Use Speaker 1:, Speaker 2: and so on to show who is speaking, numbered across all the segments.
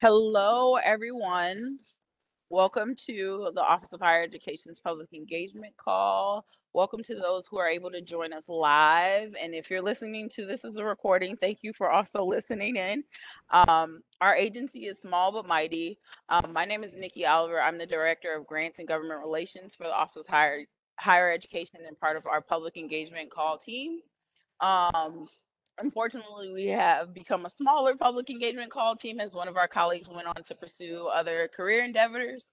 Speaker 1: Hello, everyone. Welcome to the Office of Higher Education's public engagement call. Welcome to those who are able to join us live. And if you're listening to this as a recording, thank you for also listening in. Our agency is small but mighty. My name is Nikki Oliver. I'm the Director of Grants and Government Relations for the Office of Higher Education and part of our public engagement call team. Um, Unfortunately, we have become a smaller public engagement call team as one of our colleagues went on to pursue other career endeavors.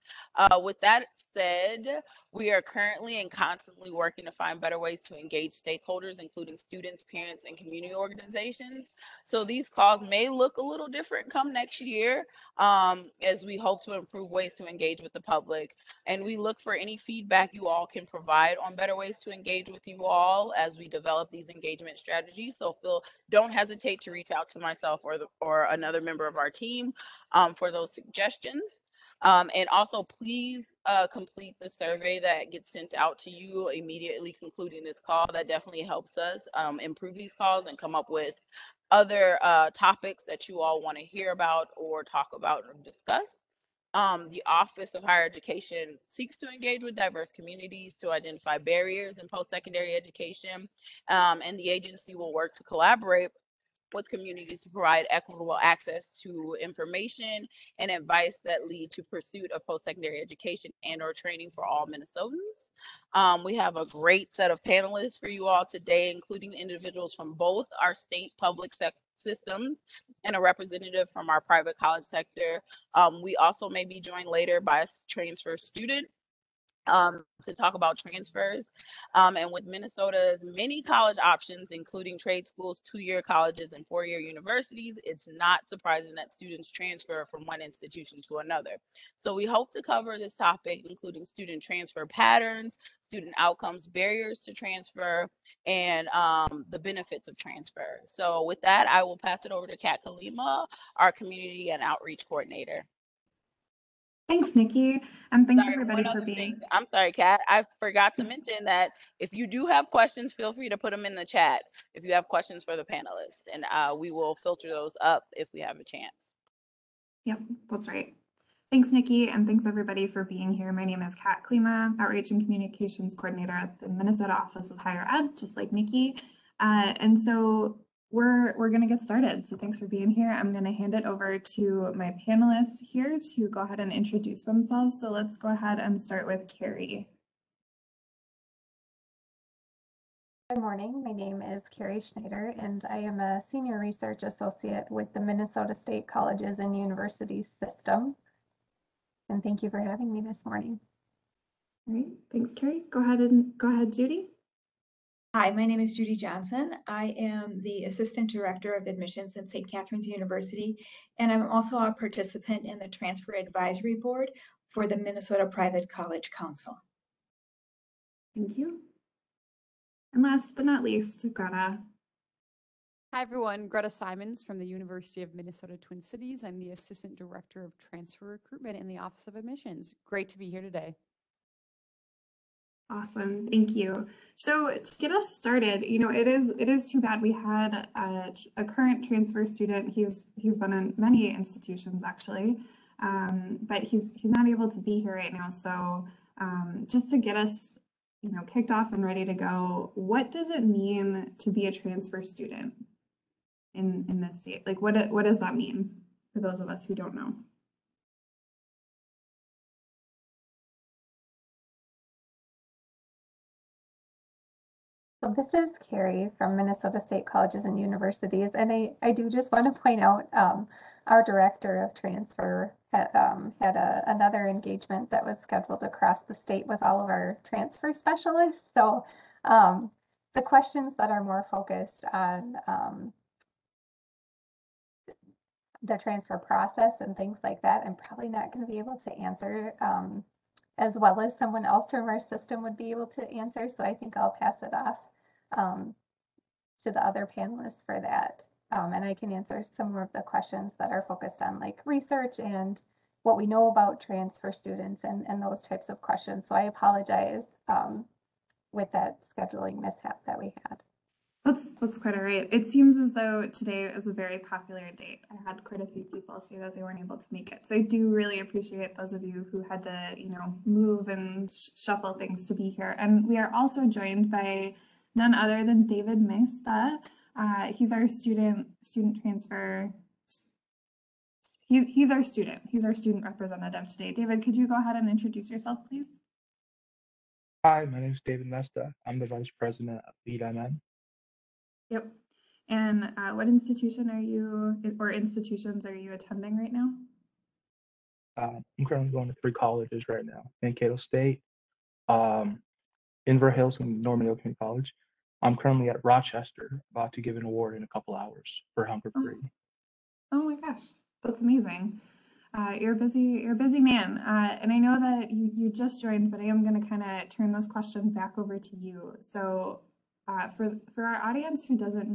Speaker 1: With that said, we are currently and constantly working to find better ways to engage stakeholders, including students, parents, and community organizations. So these calls may look a little different come next year, as we hope to improve ways to engage with the public. And we look for any feedback you all can provide on better ways to engage with you all as we develop these engagement strategies. So don't hesitate to reach out to myself or another member of our team for those suggestions. And also, please complete the survey that gets sent out to you immediately concluding this call. That definitely helps us improve these calls and come up with other topics that you all want to hear about or talk about or discuss. The Office of Higher Education seeks to engage with diverse communities to identify barriers in post-secondary education, and the agency will work to collaborate with communities to provide equitable access to information and advice that lead to pursuit of post-secondary education and or training for all Minnesotans. We have a great set of panelists for you all today, including individuals from both our state public systems and a representative from our private college sector. We also may be joined later by a transfer student to talk about transfers. And with Minnesota's many college options, including trade schools, 2-year colleges, and 4-year universities, it's not surprising that students transfer from one institution to another. So we hope to cover this topic, including student transfer patterns, student outcomes, barriers to transfer, and the benefits of transfer. So with that, I will pass it over to Kat Kalima, our community and outreach coordinator.
Speaker 2: Thanks, Nikki, and thanks everybody for being.
Speaker 1: I'm sorry, Kat. I forgot to mention that if you do have questions, feel free to put them in the chat if you have questions for the panelists, and we will filter those up if we have a chance.
Speaker 2: Yep, that's right. Thanks, Nikki, and thanks everybody for being here. My name is Kat Klima, Outreach and Communications Coordinator at the Minnesota Office of Higher Ed, just like Nikki. And so we're going to get started. So thanks for being here. I'm going to hand it over to my panelists here to go ahead and introduce themselves. So let's go ahead and start with Carrie.
Speaker 3: Good morning. My name is Carrie Schneider, and I am a Senior Research Associate with the Minnesota State Colleges and Universities System. And thank you for having me this morning.
Speaker 2: All right, thanks, Carrie. Go ahead, Judy.
Speaker 4: Hi, my name is Judy Johnson. I am the Assistant Director of Admissions at St. Catherine's University, and I'm also a participant in the Transfer Advisory Board for the Minnesota Private College Council.
Speaker 2: Thank you. And last but not least, Greta.
Speaker 5: Hi, everyone. Greta Simons from the University of Minnesota Twin Cities. I'm the Assistant Director of Transfer Recruitment in the Office of Admissions. Great to be here today.
Speaker 2: Awesome, thank you. So to get us started, it is too bad we had a current transfer student. He's been in many institutions actually, but he's not able to be here right now. So just to get us kicked off and ready to go, what does it mean to be a transfer student in this state? Like what does that mean for those of us who don't know?
Speaker 3: So this is Carrie from Minnesota State Colleges and Universities, and I do just want to point out our Director of Transfer had another engagement that was scheduled across the state with all of our transfer specialists. So the questions that are more focused on the transfer process and things like that, I'm probably not going to be able to answer as well as someone else from our system would be able to answer. So I think I'll pass it off to the other panelists for that. And I can answer some more of the questions that are focused on like research and what we know about transfer students and those types of questions. So I apologize with that scheduling mishap that we had.
Speaker 2: That's quite all right. It seems as though today is a very popular date. I had quite a few people say that they weren't able to make it. So I do really appreciate those of you who had to, move and shuffle things to be here. And we are also joined by none other than David Meista. He's our student transfer. He's our student. He's our student representative today. David, could you go ahead and introduce yourself, please?
Speaker 6: Hi, my name is David Mesta. I'm the Vice President of Lead MN.
Speaker 2: Yep. And what institution are you, or institutions are you attending right now?
Speaker 6: I'm currently going to 3 colleges right now: Mankato State, Inver Hills, and Norman Hill Community College. I'm currently at Rochester, about to give an award in a couple hours for Hunger
Speaker 2: Oh.
Speaker 6: Free.
Speaker 2: Oh my gosh, that's amazing. You're a busy man. And I know that you just joined, but I am going to kind of turn this question back over to you. So for our audience who doesn't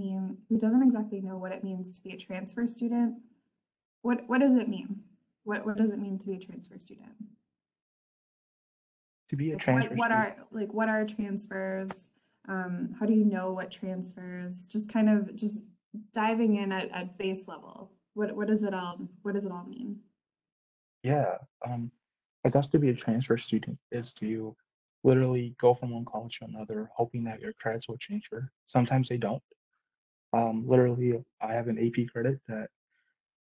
Speaker 2: exactly know what it means to be a transfer student, what does it mean? What does it mean to be a transfer student?
Speaker 6: To be a
Speaker 2: Like,
Speaker 6: transfer
Speaker 2: what
Speaker 6: student,
Speaker 2: what are transfers? How do you know what transfers? Just kind of just diving in at base level. What does it all mean?
Speaker 6: yeah, I guess to be a transfer student is to literally go from one college to another, hoping that your credits will transfer. Sometimes they don't. Literally, I have an AP credit that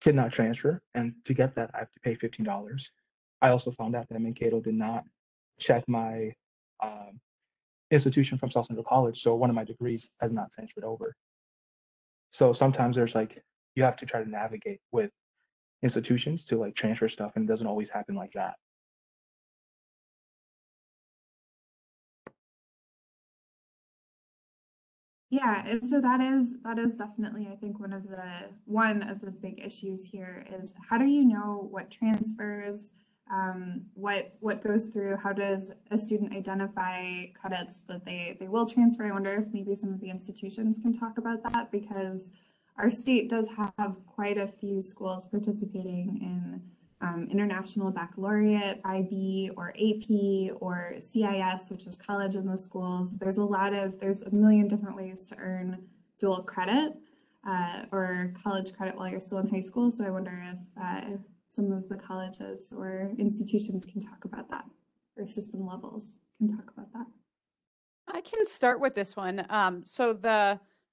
Speaker 6: cannot transfer, and to get that, I have to pay $15. I also found out that Mankato did not check my institution from South Central College, so one of my degrees has not transferred over. So sometimes there's like you have to try to navigate with institutions to like transfer stuff, and it doesn't always happen like that.
Speaker 2: Yeah, and so that is definitely, I think, one of the big issues here is how do you know what transfers, what goes through, how does a student identify credits that they will transfer? I wonder if maybe some of the institutions can talk about that, because our state does have quite a few schools participating in International Baccalaureate, IB, or AP, or CIS, which is college in the schools. There's a million different ways to earn dual credit or college credit while you're still in high school. So I wonder if some of the colleges or institutions can talk about that, or system levels can talk about that.
Speaker 5: I can start with this one. So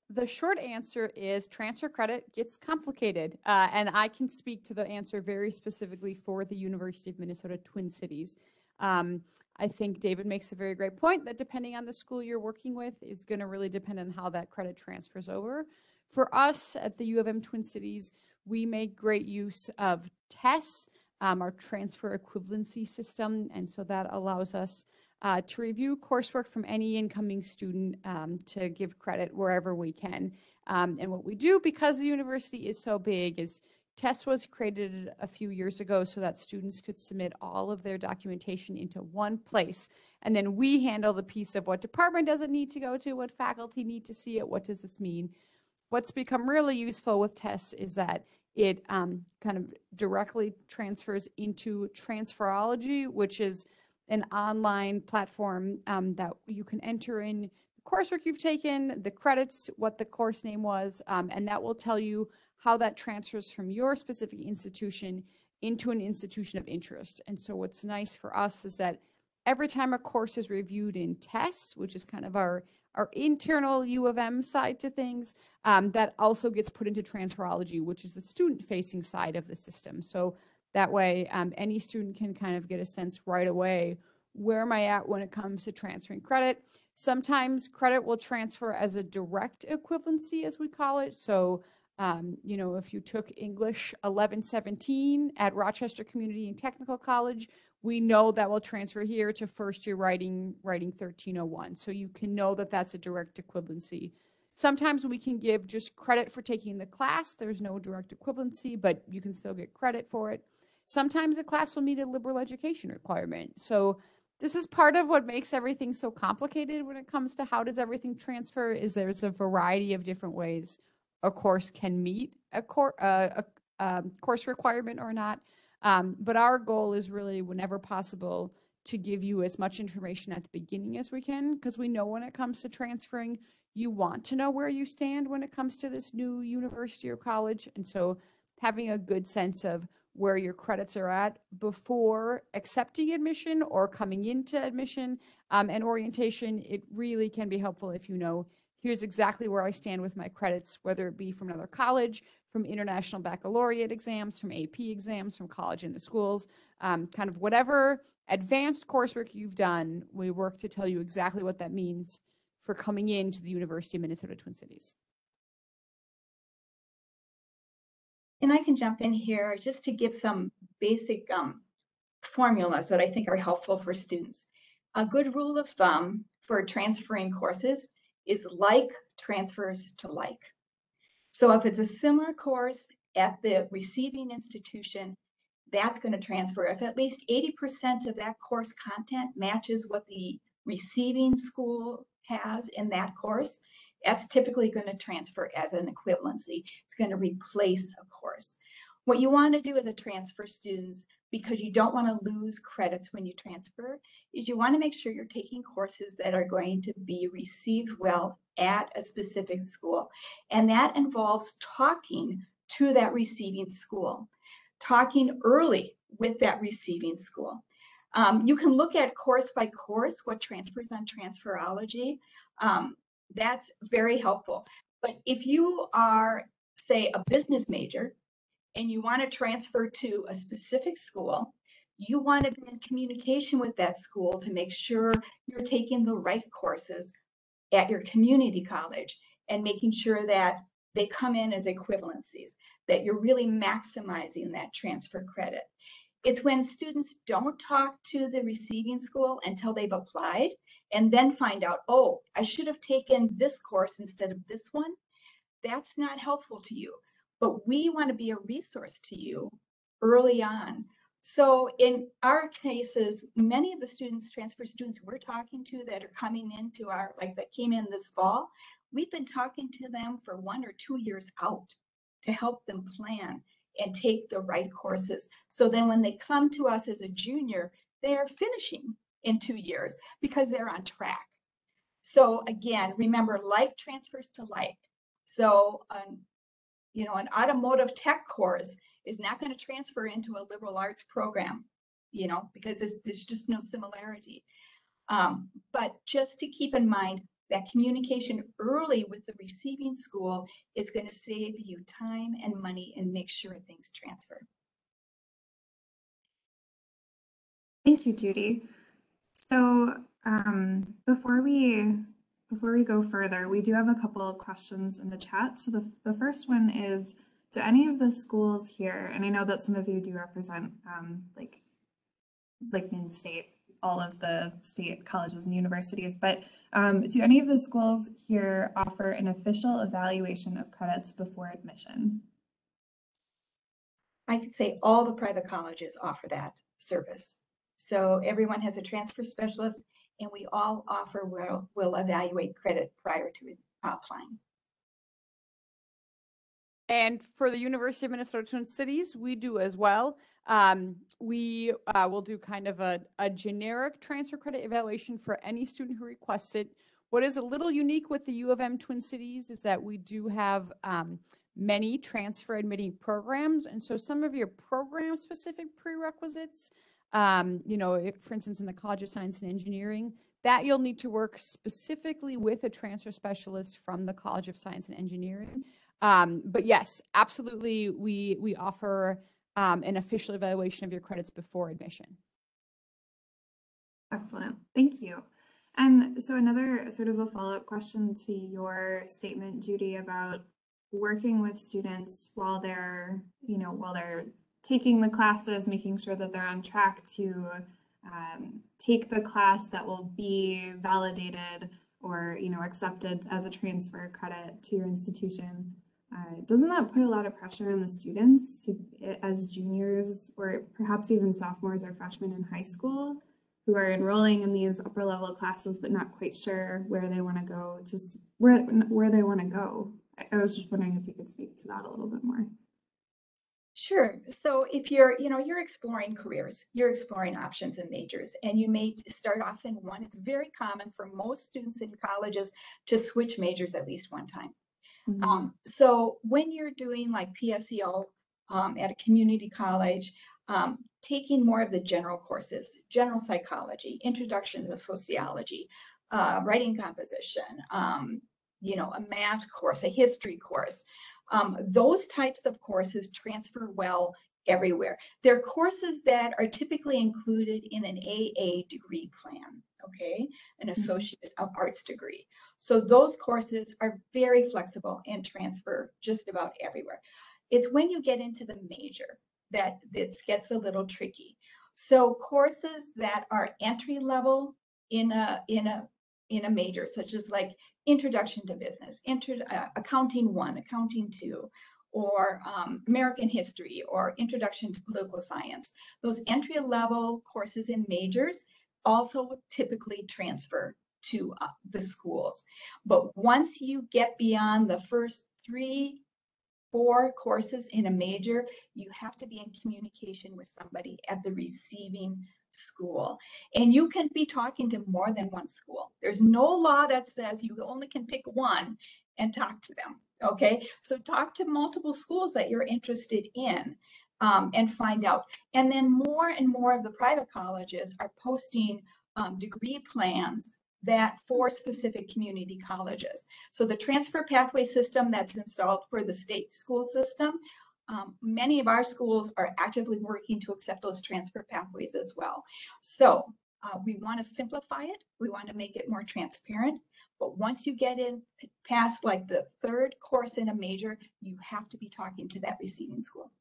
Speaker 5: the short answer is transfer credit gets complicated, and I can speak to the answer very specifically for the University of Minnesota Twin Cities. I think David makes a very great point that depending on the school you're working with is going to really depend on how that credit transfers over. For us at the U of M Twin Cities, we make great use of TESS, our transfer equivalency system, and so that allows us to review coursework from any incoming student to give credit wherever we can. And what we do, because the university is so big, is TESS was created a few years ago so that students could submit all of their documentation into one place. And then we handle the piece of what department does it need to go to, what faculty need to see it, what does this mean. What's become really useful with TESS is that it kind of directly transfers into Transferology, which is an online platform that you can enter in the coursework you've taken, the credits, what the course name was, and that will tell you how that transfers from your specific institution into an institution of interest. And so what's nice for us is that every time a course is reviewed in TESS, which is kind of our internal U of M side to things, that also gets put into Transferology, which is the student-facing side of the system. So that way, any student can kind of get a sense right away, where am I at when it comes to transferring credit? Sometimes credit will transfer as a direct equivalency, as we call it. So, if you took English 1117 at Rochester Community and Technical College, we know that will transfer here to first year writing 1301. So you can know that that's a direct equivalency. Sometimes we can give just credit for taking the class. There's no direct equivalency, but you can still get credit for it. Sometimes a class will meet a liberal education requirement. So this is part of what makes everything so complicated when it comes to how does everything transfer, is there's a variety of different ways a course can meet a course requirement or not. But our goal is really, whenever possible, to give you as much information at the beginning as we can, because we know when it comes to transferring, you want to know where you stand when it comes to this new university or college. And so having a good sense of where your credits are at before accepting admission or coming into admission and orientation, it really can be helpful if you know, here's exactly where I stand with my credits, whether it be from another college, from international baccalaureate exams, from AP exams, from college into schools, kind of whatever advanced coursework you've done, we work to tell you exactly what that means for coming into the University of Minnesota Twin Cities.
Speaker 4: And I can jump in here just to give some basic formulas that I think are helpful for students. A good rule of thumb for transferring courses is like transfers to like. So if it's a similar course at the receiving institution, that's going to transfer. If at least 80% of that course content matches what the receiving school has in that course, that's typically going to transfer as an equivalency. It's going to replace a course. What you want to do as a transfer students, because you don't want to lose credits when you transfer, is you want to make sure you're taking courses that are going to be received well at a specific school. And that involves talking to that receiving school, talking early with that receiving school. You can look at course by course what transfers on Transferology. That's very helpful. But if you are, say, a business major and you want to transfer to a specific school, you want to be in communication with that school to make sure you're taking the right courses at your community college and making sure that they come in as equivalencies, that you're really maximizing that transfer credit. It's when students don't talk to the receiving school until they've applied and then find out, oh, I should have taken this course instead of this one. That's not helpful to you, but we want to be a resource to you early on. So in our cases, many of the students, transfer students we're talking to that are coming into our, like that came in this fall, we've been talking to them for 1 or 2 years out to help them plan and take the right courses. So then when they come to us as a junior, they are finishing in 2 years because they're on track. So again, remember, like transfers to like. So, you know, an automotive tech course is not going to transfer into a liberal arts program, you know, because there's just no similarity. But just to keep in mind that communication early with the receiving school is going to save you time and money and make sure things transfer.
Speaker 2: Thank you, Judy. So before we go further, we do have a couple of questions in the chat. So the first one is, do any of the schools here, and I know that some of you do represent like Maine State, all of the state colleges and universities, but do any of the schools here offer an official evaluation of credits before admission?
Speaker 4: I could say all the private colleges offer that service. So everyone has a transfer specialist, and we all offer, will evaluate credit prior to applying.
Speaker 5: And for the University of Minnesota Twin Cities, we do as well. We will do kind of a generic transfer credit evaluation for any student who requests it. What is a little unique with the U of M Twin Cities is that we do have many transfer admitting programs. And so some of your program specific prerequisites, you know, for instance, in the College of Science and Engineering, that you'll need to work specifically with a transfer specialist from the College of Science and Engineering. But yes, absolutely, we offer an official evaluation of your credits before admission.
Speaker 2: Excellent, thank you. And so another sort of a follow-up question to your statement, Judy, about working with students while they're, you know, while they're taking the classes, making sure that they're on track to take the class that will be validated or, you know, accepted as a transfer credit to your institution. Doesn't that put a lot of pressure on the students to, as juniors or perhaps even sophomores or freshmen in high school, who are enrolling in these upper level classes but not quite sure where they want to go, to where they want to go? I was just wondering if you could speak to that a little bit more.
Speaker 4: Sure. So if you're exploring careers, you're exploring options and majors, and you may start off in one. It's very common for most students in colleges to switch majors at least one time. So when you're doing like PSEO at a community college, taking more of the general courses, general psychology, introduction to sociology, writing composition, a math course, a history course, those types of courses transfer well everywhere. They're courses that are typically included in an AA degree plan, okay, an Associate of Arts degree. So those courses are very flexible and transfer just about everywhere. It's when you get into the major that it gets a little tricky. So courses that are entry level in a major, such as like Introduction to Business, Accounting 1, Accounting 2, or American History, or Introduction to Political Science. Those entry level courses in majors also typically transfer to the schools. But once you get beyond the first 3-4 courses in a major, you have to be in communication with somebody at the receiving school. And you can be talking to more than one school. There's no law that says you only can pick one and talk to them. Okay, so talk to multiple schools that you're interested in and find out. And then more and more of the private colleges are posting degree plans that for specific community colleges. So the transfer pathway system that's installed for the state school system, many of our schools are actively working to accept those transfer pathways as well. So we want to simplify it. We want to make it more transparent. But once you get in past like the 3rd course in a major, you have to be talking to that receiving school.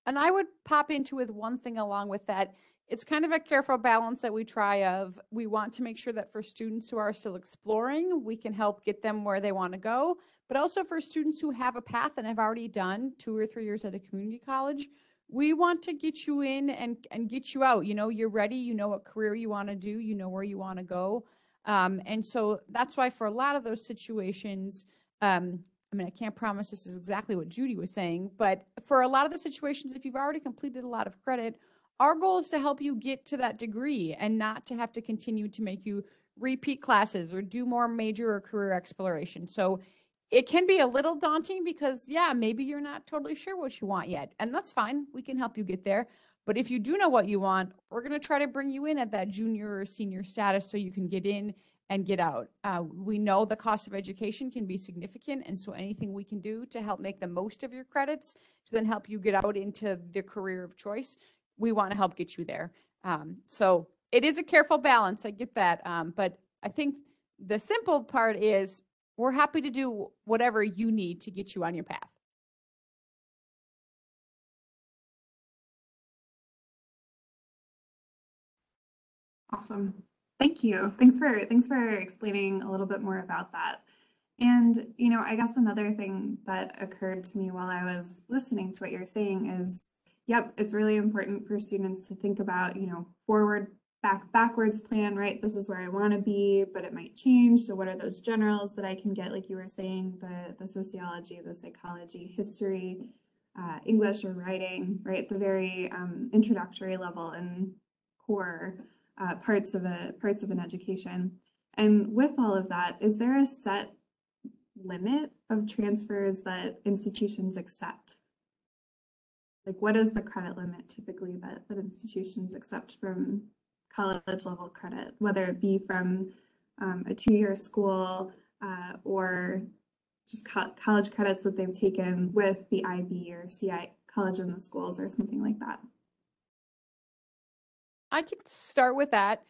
Speaker 5: And I would pop into with one thing along with that. It's kind of a careful balance that we try of. We want to make sure that for students who are still exploring, we can help get them where they want to go. But also for students who have a path and have already done 2 or 3 years at a community college, we want to get you in and get you out. You're ready. You know what career you want to do. You know where you want to go. And so that's why for a lot of those situations, I can't promise this is exactly what Judy was saying, but for a lot of the situations, if you've already completed a lot of credit, our goal is to help you get to that degree and not to have to continue to make you repeat classes or do more major or career exploration. So it can be a little daunting because, yeah, maybe you're not totally sure what you want yet, and that's fine. We can help you get there. But if you do know what you want, we're going to try to bring you in at that junior or senior status so you can get in and get out. We know the cost of education can be significant, and so anything we can do to help make the most of your credits to then help you get out into the career of choice, we want to help get you there. So it is a careful balance. I get that. But I think the simple part is we're happy to do whatever you need to get you on your path.
Speaker 2: Awesome. Thank you. Thanks for explaining a little bit more about that. And, I guess another thing that occurred to me while I was listening to what you're saying is, yep, it's really important for students to think about, backwards plan, right? This is where I want to be, but it might change. So what are those generals that I can get, like you were saying, the sociology, the psychology, history, English or writing, right? The very introductory level and core parts of an education. And with all of that, is there a set limit of transfers that institutions accept? Like, what is the credit limit typically that institutions accept from college level credit, whether it be from a 2-year school or just college credits that they've taken with the IB or CI college in the schools or something like that?
Speaker 5: I can start with that.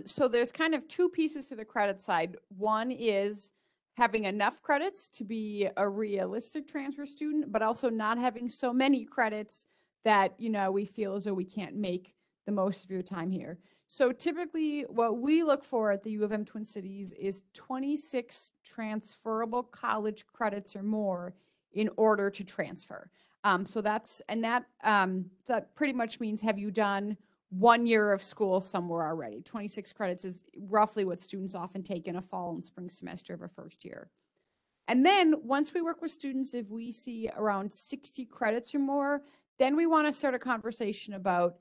Speaker 5: So there's kind of 2 pieces to the credit side. One is having enough credits to be a realistic transfer student, but also not having so many credits that, we feel as though we can't make the most of your time here. So typically what we look for at the U of M Twin Cities is 26 transferable college credits or more in order to transfer. So that pretty much means, have you done 1 year of school somewhere already? 26 credits is roughly what students often take in a fall and spring semester of a first year. And then once we work with students, if we see around 60 credits or more, then we want to start a conversation about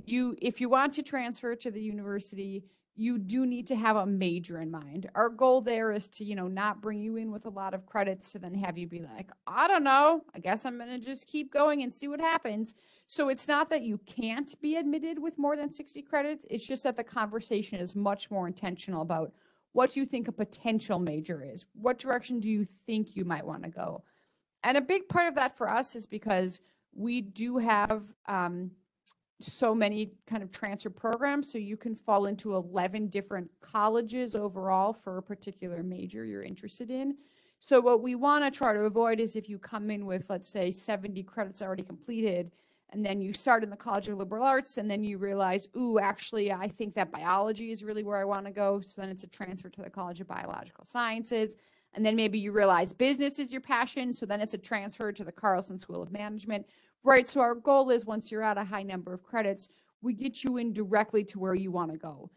Speaker 5: if you want to transfer to the university, you do need to have a major in mind. Our goal there is to, not bring you in with a lot of credits to then have you be like, I don't know, I guess I'm going to just keep going and see what happens. So it's not that you can't be admitted with more than 60 credits. It's just that the conversation is much more intentional about what you think a potential major is. What direction do you think you might want to go? And a big part of that for us is because we do have so many kind of transfer programs. So you can fall into 11 different colleges overall for a particular major you're interested in. So what we want to try to avoid is if you come in with, let's say, 70 credits already completed, and then you start in the College of Liberal Arts, and then you realize, ooh, actually, I think that biology is really where I want to go. So then it's a transfer to the College of Biological Sciences. And then maybe you realize business is your passion. So then it's a transfer to the Carlson School of Management. Right. So our goal is once you're at a high number of credits, we get you in directly to where you want to go.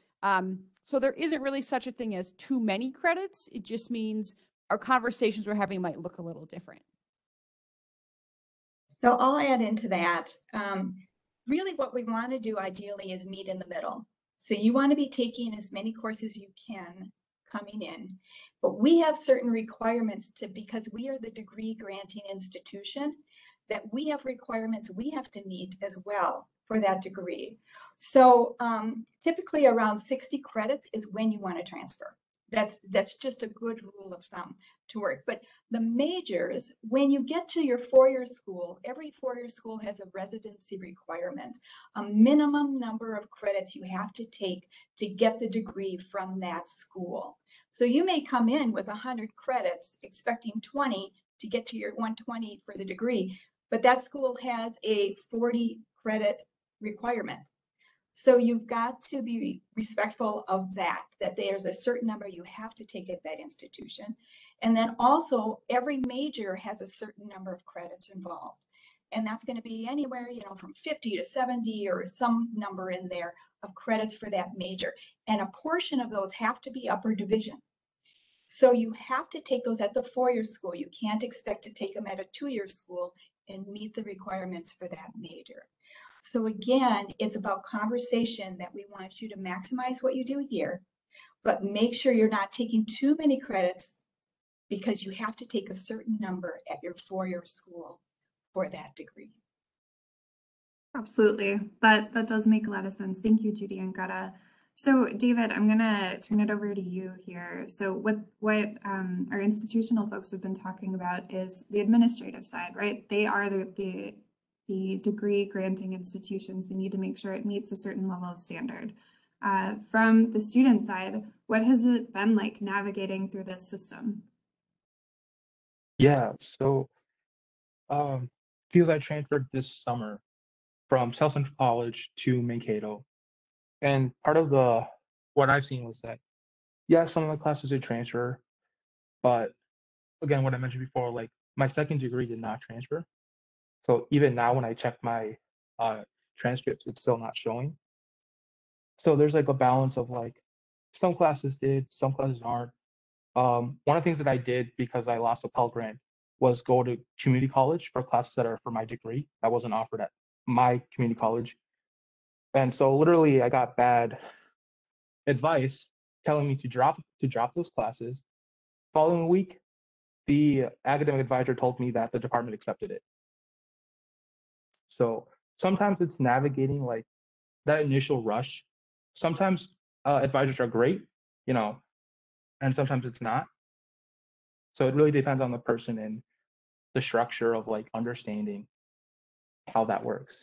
Speaker 5: So there isn't really such a thing as too many credits. It just means our conversations we're having might look a little different.
Speaker 4: So I'll add into that. Really what we want to do ideally is meet in the middle. So you want to be taking as many courses you can coming in, but we have certain requirements because we are the degree granting institution, that we have requirements we have to meet as well for that degree. So typically around 60 credits is when you want to transfer. That's just a good rule of thumb to work. But the majors, when you get to your four-year school, every four-year school has a residency requirement, a minimum number of credits you have to take to get the degree from that school. So you may come in with 100 credits expecting 20 to get to your 120 for the degree, but that school has a 40 credit requirement. So you've got to be respectful of that there's a certain number you have to take at that institution. And then also every major has a certain number of credits involved. And that's going to be anywhere, from 50 to 70 or some number in there of credits for that major. And a portion of those have to be upper division. So you have to take those at the four-year school. You can't expect to take them at a two-year school and meet the requirements for that major. So again, it's about conversation that we want you to maximize what you do here, but make sure you're not taking too many credits because you have to take a certain number at your four-year school for that degree.
Speaker 2: Absolutely. That does make a lot of sense. Thank you, Judy and Greta. So David, I'm going to turn it over to you here. So what our institutional folks have been talking about is the administrative side, right? They are the degree granting institutions. They need to make sure it meets a certain level of standard. From the student side, what has it been like navigating through this system?
Speaker 6: Yeah, so fields I transferred this summer from South Central College to Mankato. And part of what I've seen was that, yeah, some of the classes did transfer, but again, what I mentioned before, like my second degree did not transfer. So even now when I check my transcripts, it's still not showing. So there's like a balance of like some classes did, some classes aren't. One of the things that I did because I lost a Pell Grant was go to community college for classes that are for my degree that wasn't offered at my community college. And so literally I got bad advice telling me to drop those classes. Following week, the academic advisor told me that the department accepted it. So sometimes it's navigating like that initial rush. Sometimes advisors are great, and sometimes it's not. So it really depends on the person and the structure of like understanding how that works.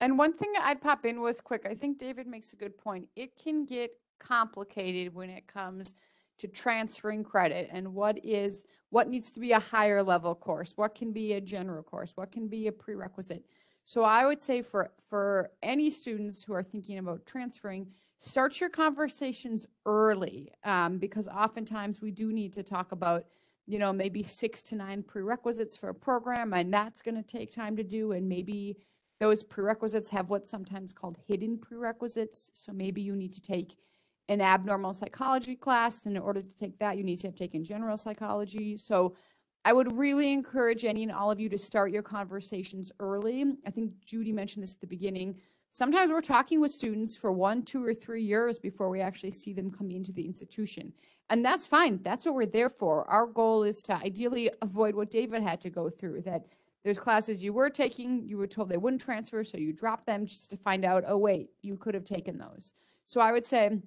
Speaker 5: And one thing I'd pop in with quick, I think David makes a good point. It can get complicated when it comes to transferring credit and what needs to be a higher level course, what can be a general course, what can be a prerequisite. So I would say for any students who are thinking about transferring, start your conversations early because oftentimes we do need to talk about maybe 6 to 9 prerequisites for a program, and that's going to take time to do, and maybe those prerequisites have what's sometimes called hidden prerequisites. So maybe you need to take an abnormal psychology class. And in order to take that, you need to have taken general psychology. So I would really encourage any and all of you to start your conversations early. I think Judy mentioned this at the beginning. Sometimes we're talking with students for 1, 2, or 3 years before we actually see them come into the institution. And that's fine. That's what we're there for. Our goal is to ideally avoid what David had to go through, that there's classes you were taking, you were told they wouldn't transfer, so you dropped them just to find out, oh, wait, you could have taken those. So I would say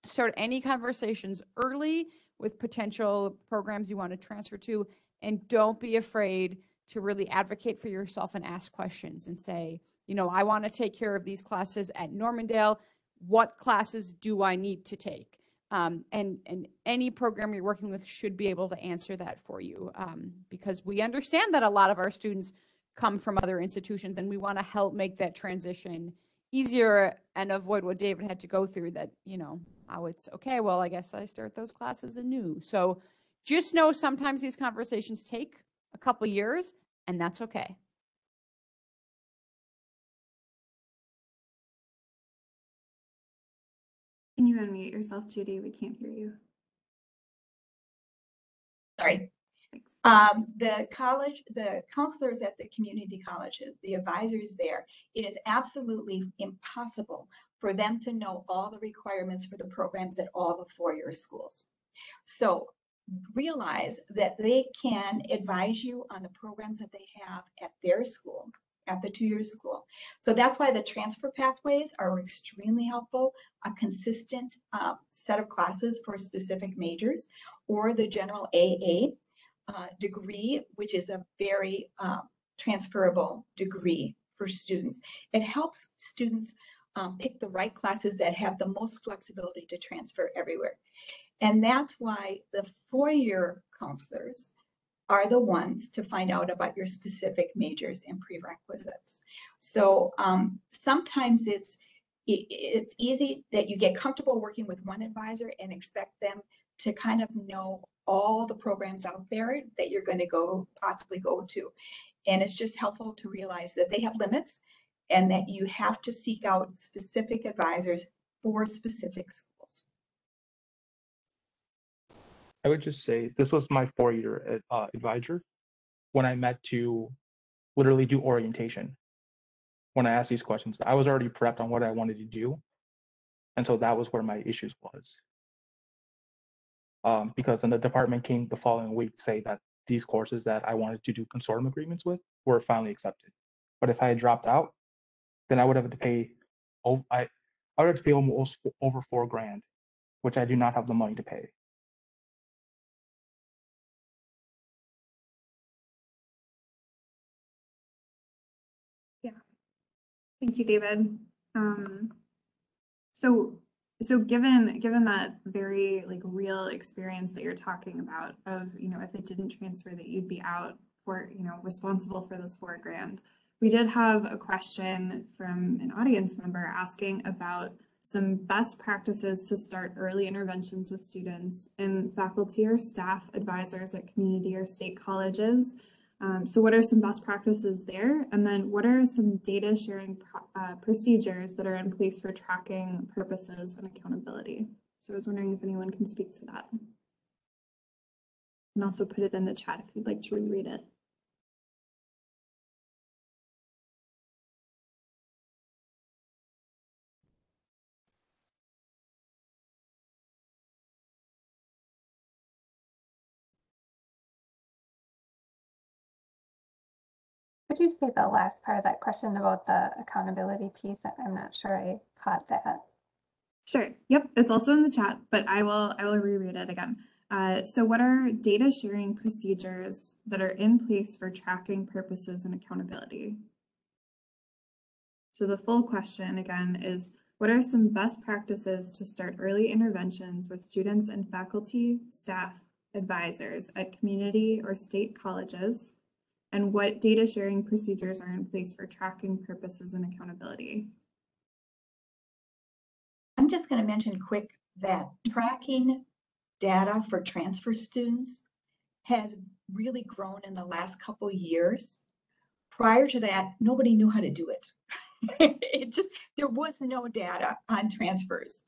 Speaker 5: start any conversations early with potential programs you want to transfer to, and don't be afraid to really advocate for yourself and ask questions and say, you know, I want to take care of these classes at Normandale. What classes do I need to take? And any program you're working with should be able to answer that for you, because we understand that a lot of our students come from other institutions, and we want to help make that transition easier and avoid what David had to go through, that, you know, oh, it's okay, well, I guess I start those classes anew. So just know sometimes these conversations take a couple years, and that's okay.
Speaker 2: Can you unmute yourself, Judy? We can't hear you.
Speaker 4: Sorry.
Speaker 2: Thanks.
Speaker 4: The counselors at the community colleges, the advisors there, it is absolutely impossible for them to know all the requirements for the programs at all the four-year schools. So realize that they can advise you on the programs that they have at their school, at the two-year school. So that's why the transfer pathways are extremely helpful, a consistent set of classes for specific majors, or the general AA degree, which is a very transferable degree for students. It helps students pick the right classes that have the most flexibility to transfer everywhere. And that's why the four-year counselors are the ones to find out about your specific majors and prerequisites. So sometimes it's easy that you get comfortable working with one advisor and expect them to kind of know all the programs out there that you're going to possibly go to. And it's just helpful to realize that they have limits and that you have to seek out specific advisors for specific schools.
Speaker 6: I would just say this was my 4-year advisor when I met to literally do orientation. When I asked these questions, I was already prepped on what I wanted to do. And so that was where my issues was. Because then the department came the following week to say that these courses that I wanted to do consortium agreements with were finally accepted. But if I had dropped out, then I would have to pay, I would have to pay almost over $4,000, which I do not have the money to pay.
Speaker 2: Thank you, David. So given that very like real experience that you're talking about of, you know, if it didn't transfer that you'd be out for, you know, responsible for those $4,000. We did have a question from an audience member asking about some best practices to start early interventions with students and faculty or staff advisors at community or state colleges. So what are some best practices there? And then what are some data sharing procedures that are in place for tracking purposes and accountability? So I was wondering if anyone can speak to that. And also put it in the chat if you'd like to reread it.
Speaker 3: Could you say the last part of that question about the accountability piece? I'm not sure I caught that.
Speaker 2: Sure. Yep. It's also in the chat, but I will reread it again. So what are data sharing procedures that are in place for tracking purposes and accountability? So the full question again is, what are some best practices to start early interventions with students and faculty, staff, advisors at community or state colleges? And what data sharing procedures are in place for tracking purposes and accountability?
Speaker 4: I'm just going to mention quick that tracking data for transfer students has really grown in the last couple years. Prior to that, nobody knew how to do it. There was no data on transfers.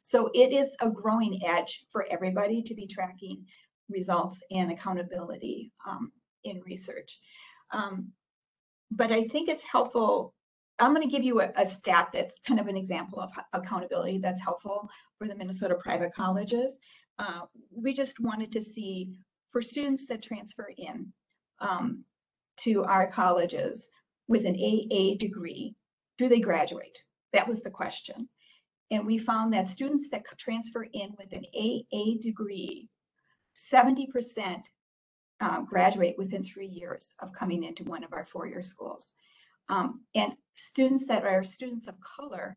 Speaker 4: So it is a growing edge for everybody to be tracking results and accountability in research. But I think it's helpful. I'm going to give you a stat that's kind of an example of accountability that's helpful for the Minnesota private colleges. We just wanted to see for students that transfer in to our colleges with an AA degree, do they graduate? That was the question. And we found that students that transfer in with an AA degree, 70% graduate within 3 years of coming into one of our four-year schools. And students that are students of color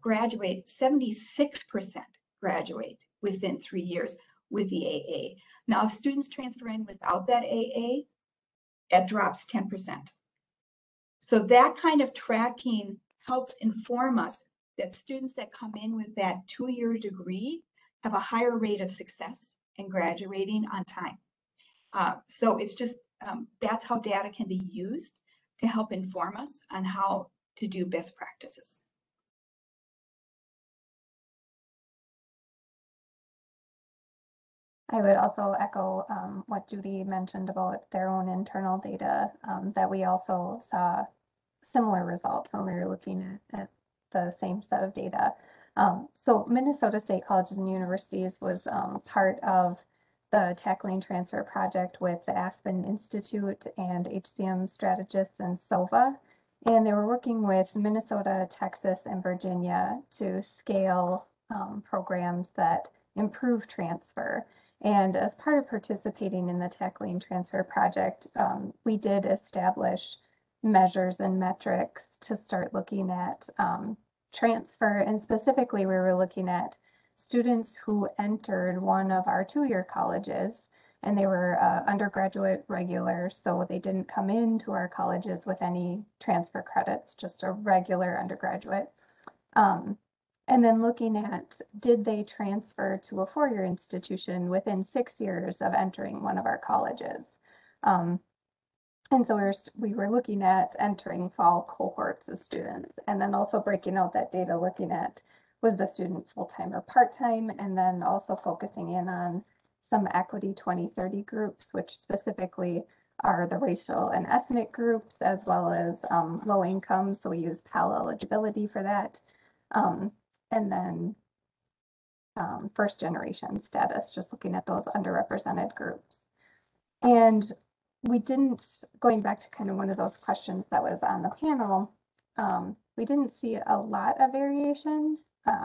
Speaker 4: graduate, 76% graduate within 3 years with the AA. Now, if students transfer in without that AA, it drops 10%. So that kind of tracking helps inform us that students that come in with that 2-year degree have a higher rate of success in graduating on time. So it's just, that's how data can be used to help inform us on how to do best practices.
Speaker 3: I would also echo what Judy mentioned about their own internal data, that we also saw similar results when we were looking at the same set of data. So Minnesota State Colleges and Universities was part of the Tackling Transfer Project with the Aspen Institute and HCM strategists and SOVA. And they were working with Minnesota, Texas, and Virginia to scale programs that improve transfer. And as part of participating in the Tackling Transfer Project, we did establish measures and metrics to start looking at transfer. And specifically, we were looking at students who entered one of our 2-year colleges, and they were undergraduate regulars, so they didn't come into our colleges with any transfer credits, just a regular undergraduate. And then looking at, did they transfer to a 4-year institution within 6 years of entering one of our colleges? And so we were looking at entering fall cohorts of students, and then also breaking out that data, looking at, was the student full-time or part-time, and then also focusing in on some equity 2030 groups, which specifically are the racial and ethnic groups, as well as low income. So we use Pell eligibility for that. And then first generation status, just looking at those underrepresented groups. And we didn't, going back to kind of one of those questions that was on the panel, we didn't see a lot of variation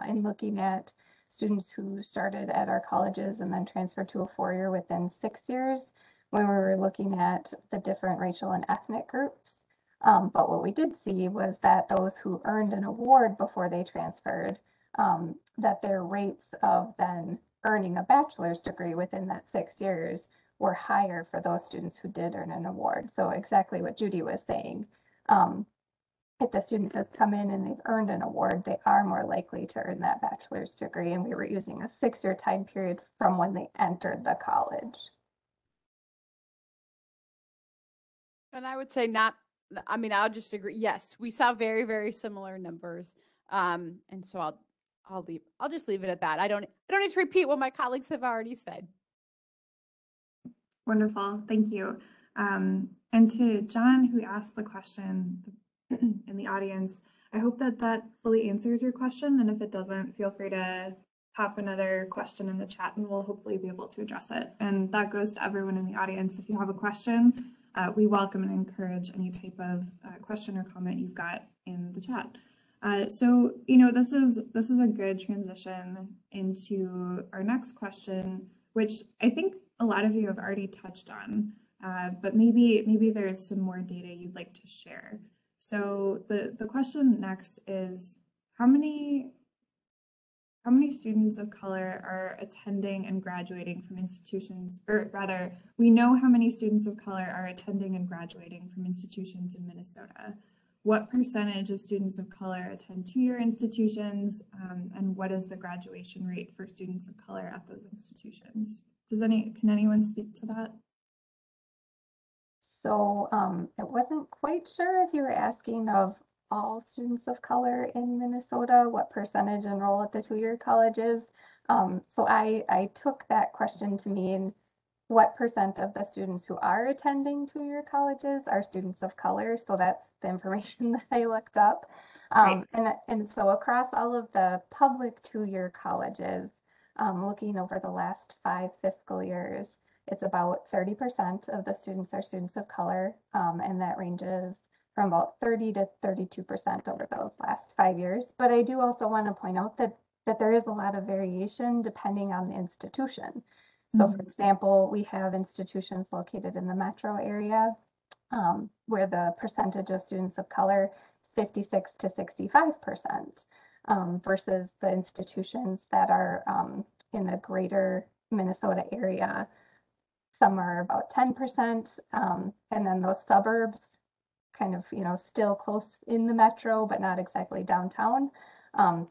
Speaker 3: in looking at students who started at our colleges and then transferred to a 4-year within 6 years when we were looking at the different racial and ethnic groups. But what we did see was that those who earned an award before they transferred, that their rates of then earning a bachelor's degree within that 6 years were higher for those students who did earn an award. So exactly what Judy was saying. If the student has come in and they've earned an award, they are more likely to earn that bachelor's degree. And we were using a 6-year time period from when they entered the college.
Speaker 5: And I would say not, I mean, I'll just agree. Yes, we saw very, very similar numbers. And so I'll just leave it at that. I don't need to repeat what my colleagues have already said.
Speaker 2: Wonderful, thank you. And to John, who asked the question in the audience, I hope that that fully answers your question. And if it doesn't, feel free to pop another question in the chat and we'll hopefully be able to address it. And that goes to everyone in the audience. If you have a question, we welcome and encourage any type of question or comment you've got in the chat. So, you know, this is a good transition into our next question, which I think a lot of you have already touched on, but maybe there's some more data you'd like to share. So the question next is, how many students of color are attending and graduating from institutions, or rather, we know how many students of color are attending and graduating from institutions in Minnesota. What percentage of students of color attend 2-year institutions, and what is the graduation rate for students of color at those institutions? Can anyone speak to that?
Speaker 3: So I wasn't quite sure if you were asking of all students of color in Minnesota, what percentage enroll at the two-year colleges. So I took that question to mean what percent of the students who are attending two-year colleges are students of color. So that's the information that I looked up. And so across all of the public two-year colleges, looking over the last 5 fiscal years, it's about 30% of the students are students of color, and that ranges from about 30 to 32% over those last 5 years. But I do also want to point out that there is a lot of variation depending on the institution. So for example, we have institutions located in the metro area where the percentage of students of color is 56 to 65%, versus the institutions that are in the greater Minnesota area. Some are about 10%, and then those suburbs kind of, still close in the metro, but not exactly downtown.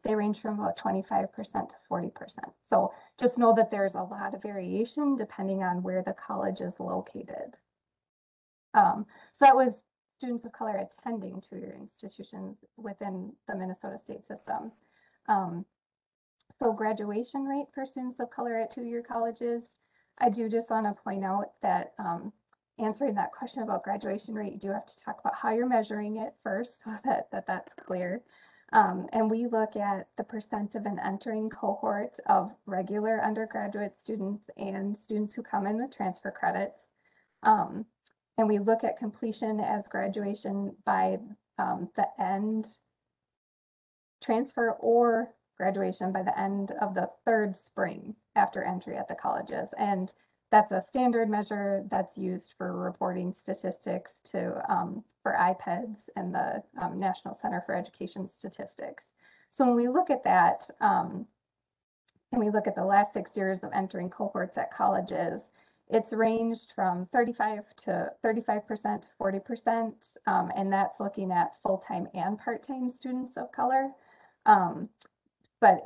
Speaker 3: They range from about 25% to 40%. So just know that there's a lot of variation depending on where the college is located. So that was students of color attending two-year institutions within the Minnesota state system. So graduation rate for students of color at two-year colleges, I do just want to point out that answering that question about graduation rate, you do have to talk about how you're measuring it first so that's clear. And we look at the percent of an entering cohort of regular undergraduate students and students who come in with transfer credits. And we look at completion as graduation by the end transfer or graduation by the end of the 3rd spring after entry at the colleges. And that's a standard measure that's used for reporting statistics to for IPEDS and the National Center for Education Statistics. So when we look at that, and we look at the last 6 years of entering cohorts at colleges, it's ranged from 35% to 40%, and that's looking at full-time and part-time students of color. But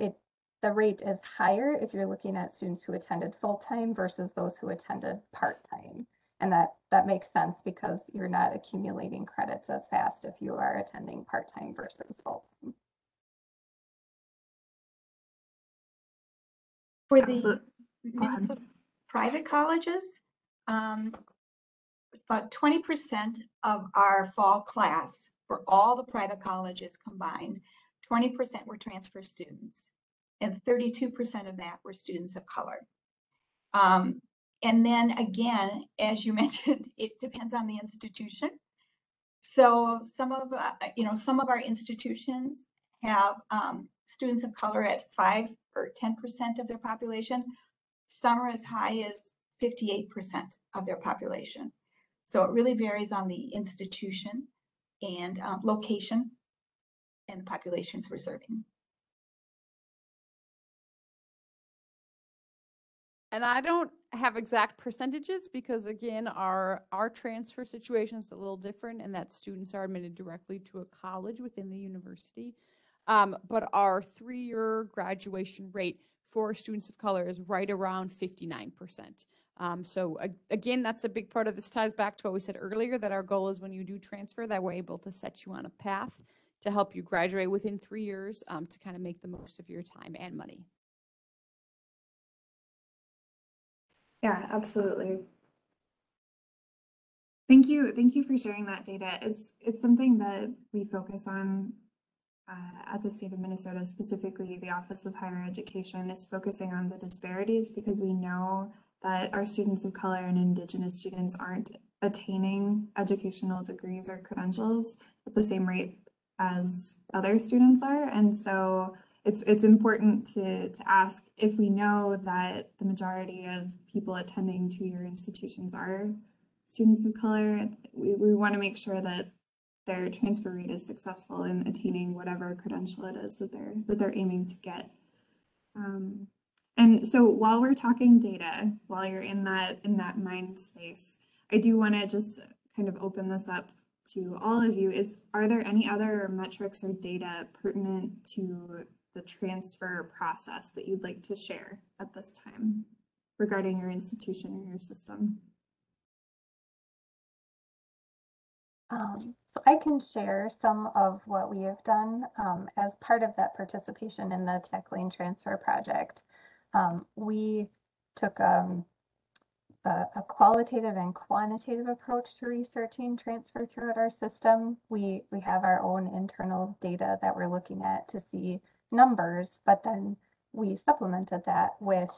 Speaker 3: the rate is higher if you're looking at students who attended full-time versus those who attended part-time. And that makes sense because you're not accumulating credits as fast if you are attending part-time versus full-time.
Speaker 4: For the Minnesota private colleges, about 20% of our fall class for all the private colleges combined, 20% were transfer students, and 32% of that were students of color. And then again, as you mentioned, it depends on the institution. So some of our institutions have students of color at 5 or 10% of their population. Some are as high as 58% of their population. So it really varies on the institution and location and the populations we're serving.
Speaker 5: And I don't have exact percentages because again, our transfer situation is a little different in that students are admitted directly to a college within the university. But our 3-year graduation rate for students of color is right around 59%. So again, that's a big part of this. Ties back to what we said earlier, that our goal is when you do transfer that we're able to set you on a path to help you graduate within 3 years, to kind of make the most of your time and money.
Speaker 2: Yeah, absolutely. Thank you for sharing that data. It's something that we focus on at the state of Minnesota, specifically the Office of Higher Education is focusing on the disparities because we know that our students of color and Indigenous students aren't attaining educational degrees or credentials at the same rate as other students are. And so it's important to ask, if we know that the majority of people attending two-year institutions are students of color, we want to make sure that their transfer rate is successful in attaining whatever credential it is that they're aiming to get. And so while we're talking data, while you're in that mind space, I do want to just kind of open this up to all of you. Are there any other metrics or data pertinent to the transfer process that you'd like to share at this time regarding your institution or your system?
Speaker 3: So I can share some of what we have done as part of that participation in the Tackling Transfer project. We took a qualitative and quantitative approach to researching transfer throughout our system. We have our own internal data that we're looking at to see numbers, but then we supplemented that with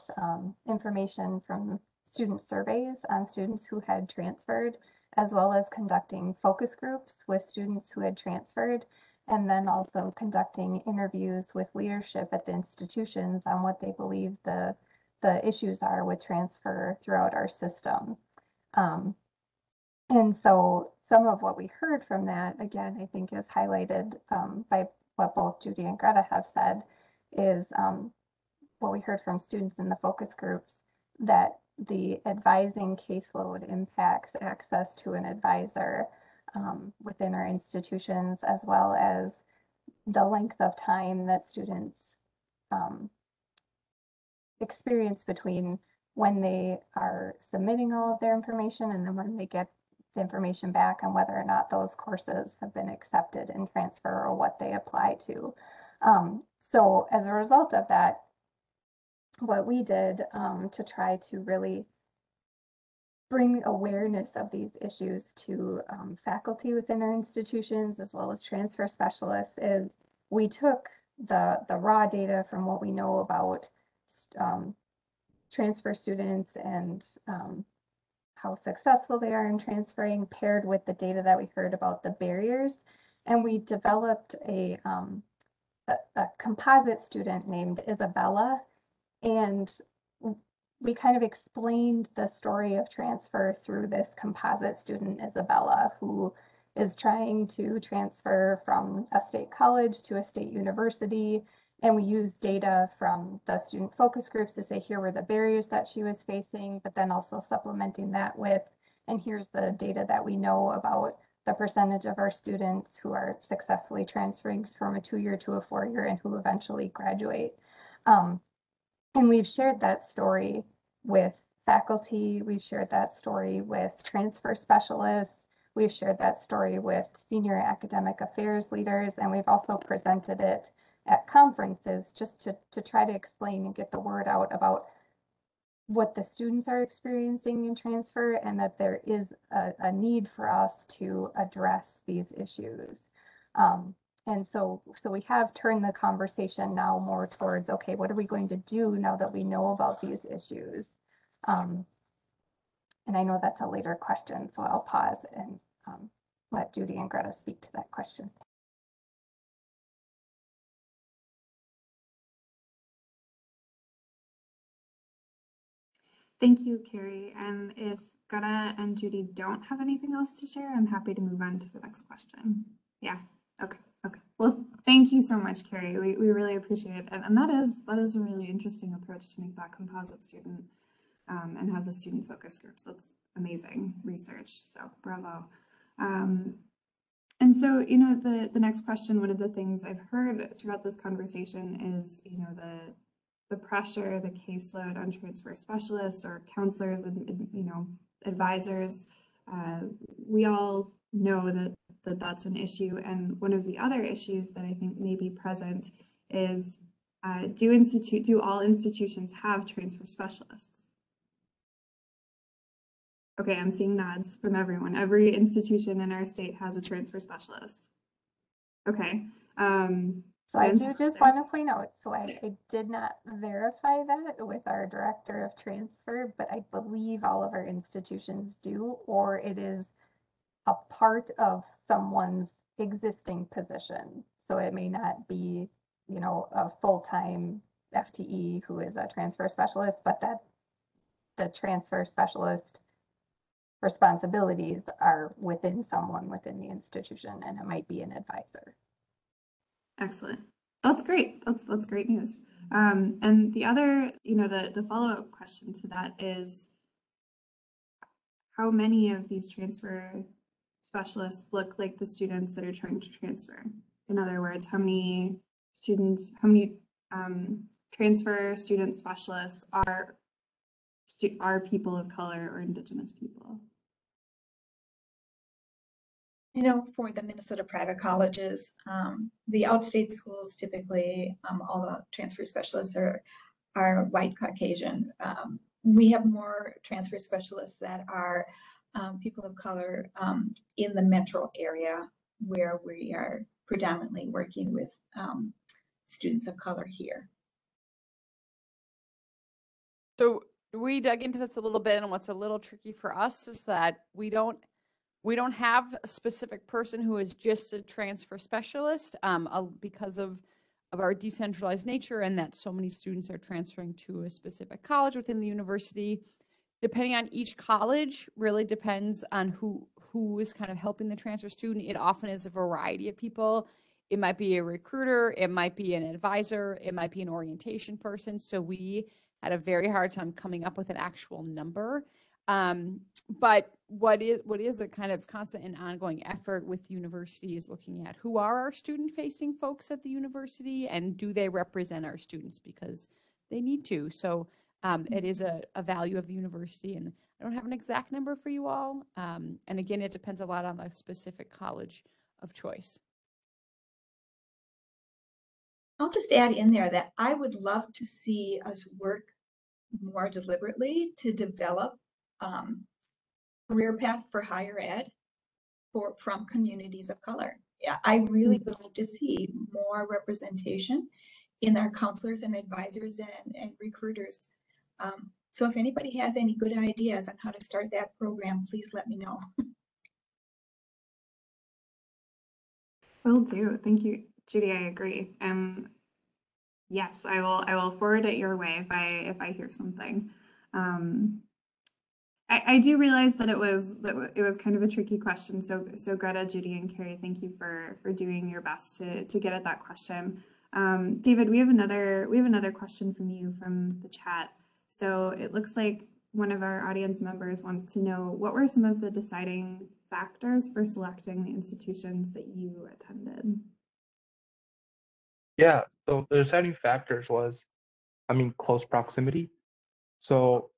Speaker 3: information from student surveys on students who had transferred, as well as conducting focus groups with students who had transferred, and then also conducting interviews with leadership at the institutions on what they believe the issues are with transfer throughout our system. And so some of what we heard from that, again, I think is highlighted by what both Judy and Greta have said, is what we heard from students in the focus groups, that the advising caseload impacts access to an advisor within our institutions, as well as the length of time that students experience between when they are submitting all of their information and then when they get the information back on whether or not those courses have been accepted in transfer or what they apply to. So as a result of that, what we did to try to really bring awareness of these issues to faculty within our institutions, as well as transfer specialists, is we took the raw data from what we know about transfer students and how successful they are in transferring, paired with the data that we heard about the barriers. And we developed a composite student named Isabella. And we kind of explained the story of transfer through this composite student, Isabella, who is trying to transfer from a state college to a state university. And we used data from the student focus groups to say, here were the barriers that she was facing, but then also supplementing that with, and here's the data that we know about the percentage of our students who are successfully transferring from a 2-year to a 4-year and who eventually graduate. And we've shared that story with faculty, we've shared that story with transfer specialists, we've shared that story with senior academic affairs leaders, and we've also presented it at conferences just to try to explain and get the word out about what the students are experiencing in transfer, and that there is a need for us to address these issues. And so we have turned the conversation now more towards, okay, what are we going to do now that we know about these issues? And I know that's a later question, so I'll pause and let Judy and Greta speak to that question.
Speaker 2: Thank you, Carrie. And if Greta and Judy don't have anything else to share, I'm happy to move on to the next question. Yeah, okay. Well, thank you so much, Carrie. We really appreciate it. And that is a really interesting approach to make that composite student and have the student focus groups. That's amazing research, so bravo. And so, you know, the next question, one of the things I've heard throughout this conversation is, you know, the pressure, the caseload on transfer specialists or counselors and you know, advisors. We all know that that's an issue. And one of the other issues that I think may be present is, do all institutions have transfer specialists? Okay, I'm seeing nods from everyone. Every institution in our state has a transfer specialist. Okay.
Speaker 3: So I do just want to point out, so I did not verify that with our director of transfer, but I believe all of our institutions do, or it is a part of someone's existing position. So it may not be, you know, a full-time FTE who is a transfer specialist, but that the transfer specialist responsibilities are within someone within the institution, and it might be an advisor.
Speaker 2: Excellent. That's great. That's great news. And the other, you know, the follow-up question to that is, how many of these transfer specialists look like the students that are trying to transfer? In other words, how many students, how many transfer student specialists are people of color or Indigenous people?
Speaker 4: You know, for the Minnesota private colleges, the outstate schools typically, all the transfer specialists are white Caucasian. We have more transfer specialists that are people of color in the metro area where we are predominantly working with students of color here.
Speaker 5: So we dug into this a little bit, and what's a little tricky for us is that we don't have a specific person who is just a transfer specialist because of our decentralized nature, and that so many students are transferring to a specific college within the university. Depending on each college, really depends on who is kind of helping the transfer student. It often is a variety of people. It might be a recruiter, it might be an advisor, it might be an orientation person. So we had a very hard time coming up with an actual number. But what is a kind of constant and ongoing effort with universities looking at who are our student facing folks at the university and do they represent our students, because they need to. So it is a value of the university, and I don't have an exact number for you all. And again, it depends a lot on the specific college of choice.
Speaker 4: I'll just add in there that I would love to see us work more deliberately to develop career path for higher ed from communities of color. Yeah, I really would like to see more representation in our counselors and advisors and recruiters. So if anybody has any good ideas on how to start that program, please let me know.
Speaker 2: Will do. Thank you, Judy. I agree. And yes, I will forward it your way if I hear something. I do realize that it was kind of a tricky question. So Greta, Judy, and Carrie, thank you for doing your best to get at that question. David, we have another question from you from the chat. So it looks like one of our audience members wants to know, what were some of the deciding factors for selecting the institutions that you attended?
Speaker 6: Yeah, so the deciding factors was, close proximity. So,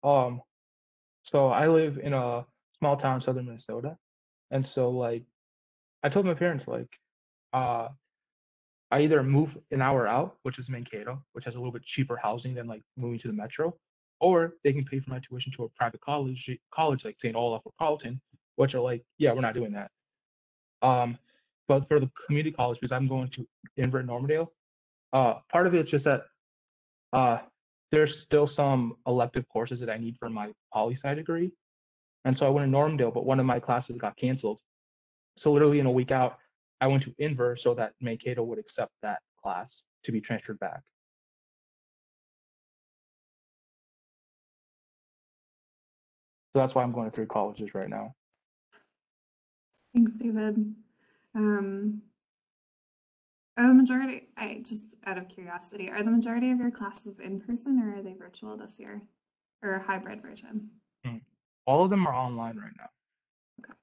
Speaker 6: so I live in a small town in southern Minnesota, and so like, I told my parents I either move an hour out, which is Mankato, which has a little bit cheaper housing than like moving to the metro, or they can pay for my tuition to a private college like St. Olaf or Carleton, which are like, yeah, we're not doing that. But for the community college, because I'm going to Denver and Normandale, part of it's just that there's still some elective courses that I need for my poli-sci degree. And so I went to Normandale, but one of my classes got canceled. So literally in a week out, I went to Inver so that Mankato would accept that class to be transferred back. So that's why I'm going to 3 colleges right now.
Speaker 2: Thanks, David. Are the majority, just out of curiosity, are the majority of your classes in person or are they virtual this year, or a hybrid version?
Speaker 6: All of them are online right now.
Speaker 2: Okay.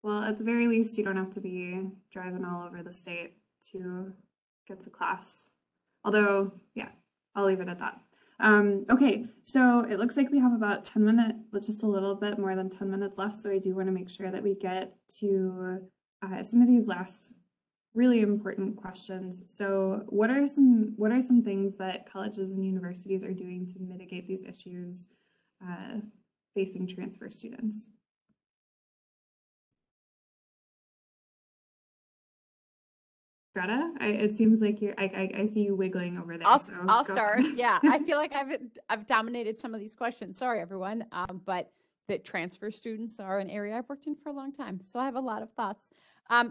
Speaker 2: Well, at the very least, you don't have to be driving all over the state to get to class. Although, yeah, I'll leave it at that. Okay, so it looks like we have about 10 minutes, just a little bit more than 10 minutes left. So I do want to make sure that we get to some of these last really important questions. So what are some things that colleges and universities are doing to mitigate these issues facing transfer students? Greta, it seems like I see you wiggling over there.
Speaker 5: I'll start. Yeah, I feel like I've dominated some of these questions. Sorry, everyone. But that transfer students are an area I've worked in for a long time, so I have a lot of thoughts.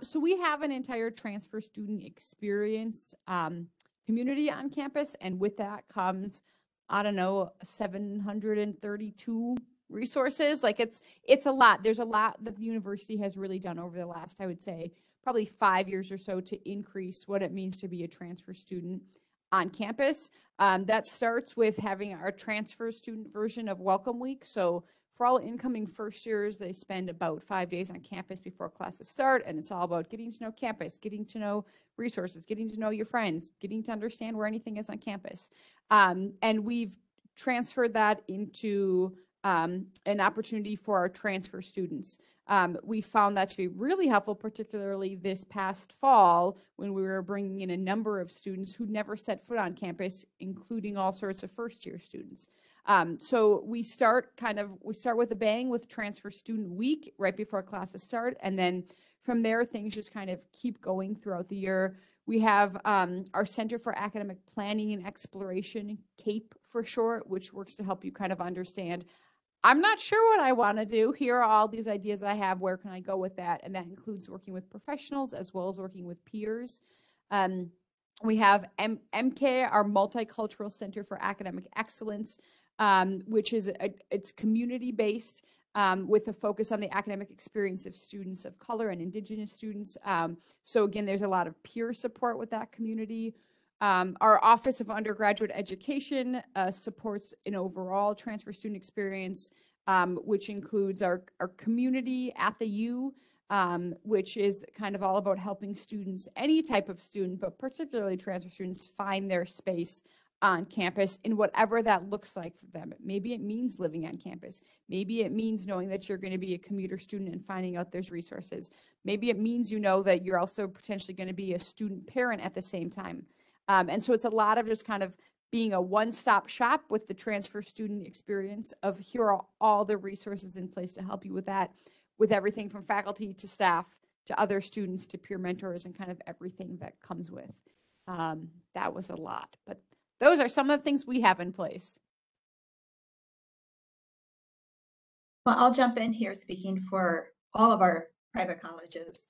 Speaker 5: So we have an entire transfer student experience community on campus, and with that comes, I don't know, 732 resources. Like it's a lot. There's a lot that the university has really done over the last, I would say, probably 5 years or so to increase what it means to be a transfer student on campus. That starts with having our transfer student version of Welcome Week. So for all incoming first years, they spend about 5 days on campus before classes start, and it's all about getting to know campus, getting to know resources, getting to know your friends, getting to understand where anything is on campus. And we've transferred that into an opportunity for our transfer students. We found that to be really helpful, particularly this past fall when we were bringing in a number of students who never set foot on campus, including all sorts of first-year students. So we start with a bang with Transfer Student Week right before classes start, and then from there things just kind of keep going throughout the year. We have our Center for Academic Planning and Exploration, CAPE for short, which works to help you kind of understand, I'm not sure what I want to do. Here are all these ideas I have. Where can I go with that? And that includes working with professionals as well as working with peers. We have MK, our Multicultural Center for Academic Excellence, which is it's community-based with a focus on the academic experience of students of color and Indigenous students. So again, there's a lot of peer support with that community. Our Office of Undergraduate Education supports an overall transfer student experience, which includes our community at the U, which is kind of all about helping students, any type of student, but particularly transfer students, find their space on campus in whatever that looks like for them. Maybe it means living on campus. Maybe it means knowing that you're going to be a commuter student and finding out there's resources. Maybe it means you know that you're also potentially going to be a student parent at the same time. And so it's a lot of just kind of being a one-stop shop with the transfer student experience of here are all the resources in place to help you with that, with everything from faculty to staff to other students to peer mentors and kind of everything that comes with. That was a lot, but those are some of the things we have in place.
Speaker 4: Well, I'll jump in here speaking for all of our private colleges.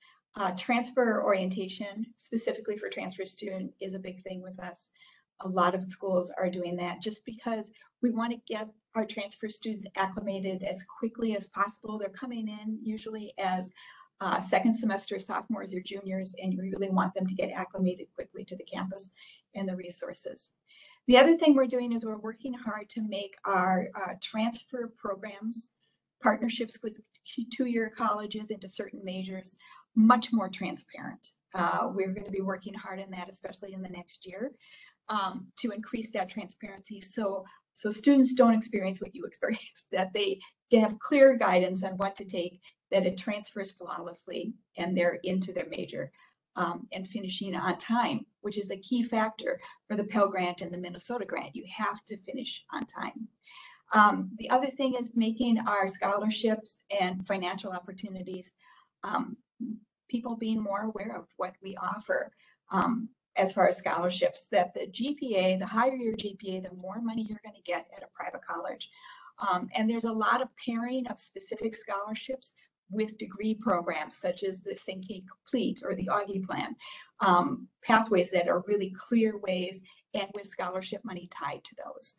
Speaker 4: Transfer orientation, specifically for transfer student, is a big thing with us. A lot of schools are doing that just because we want to get our transfer students acclimated as quickly as possible. They're coming in usually as second semester sophomores or juniors, and you really want them to get acclimated quickly to the campus and the resources. The other thing we're doing is we're working hard to make our transfer programs, partnerships with two-year colleges into certain majors, much more transparent. We're going to be working hard on that, especially in the next year, to increase that transparency so students don't experience what you experienced, that they have clear guidance on what to take, that it transfers flawlessly and they're into their major. And finishing on time, which is a key factor for the Pell Grant and the Minnesota Grant. You have to finish on time. The other thing is making our scholarships and financial opportunities, people being more aware of what we offer as far as scholarships, that the GPA, the higher your GPA, the more money you're going to get at a private college. And there's a lot of pairing of specific scholarships with degree programs such as the Think Complete or the Augie Plan, pathways that are really clear ways and with scholarship money tied to those.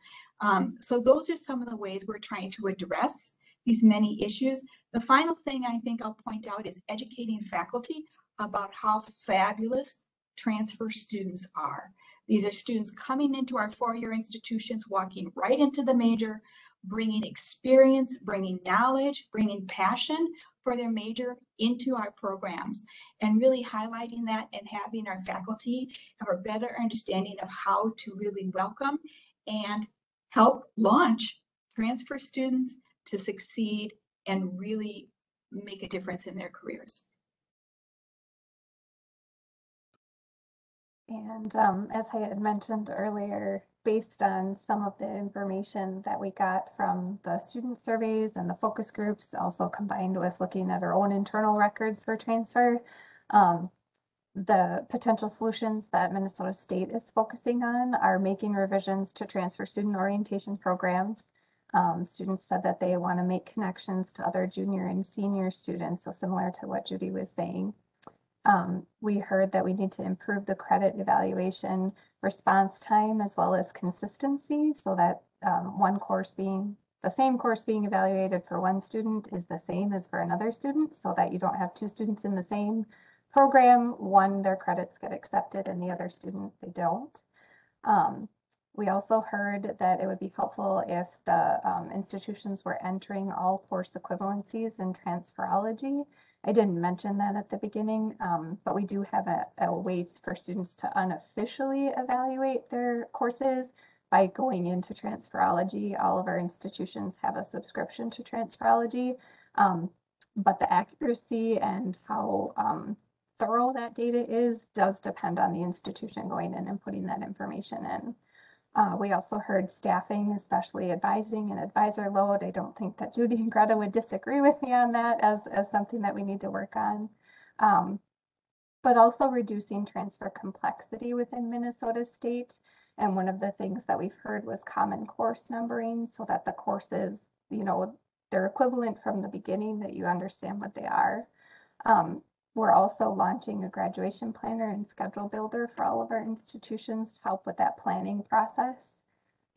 Speaker 4: So those are some of the ways we're trying to address these many issues. The final thing I think I'll point out is educating faculty about how fabulous transfer students are. These are students coming into our four-year institutions, walking right into the major, bringing experience, bringing knowledge, bringing passion for their major into our programs, and really highlighting that and having our faculty have a better understanding of how to really welcome and help launch transfer students to succeed and really make a difference in their careers.
Speaker 3: And as I had mentioned earlier, based on some of the information that we got from the student surveys and the focus groups, also combined with looking at our own internal records for transfer, the potential solutions that Minnesota State is focusing on are making revisions to transfer student orientation programs. Students said that they want to make connections to other junior and senior students, so similar to what Judy was saying. We heard that we need to improve the credit evaluation response time as well as consistency, so that one course being the same course being evaluated for one student is the same as for another student, so that you don't have two students in the same program. One, their credits get accepted and the other student, they don't. We also heard that it would be helpful if the institutions were entering all course equivalencies in transferology. I didn't mention that at the beginning, but we do have a way for students to unofficially evaluate their courses by going into Transferology. All of our institutions have a subscription to Transferology, but the accuracy and how thorough that data is does depend on the institution going in and putting that information in. We also heard staffing, especially advising and advisor load. I don't think that Judy and Greta would disagree with me on that as something that we need to work on. But also reducing transfer complexity within Minnesota State. And one of the things that we've heard was common course numbering, so that the courses, you know, they're equivalent from the beginning, that you understand what they are. We're also launching a graduation planner and schedule builder for all of our institutions to help with that planning process.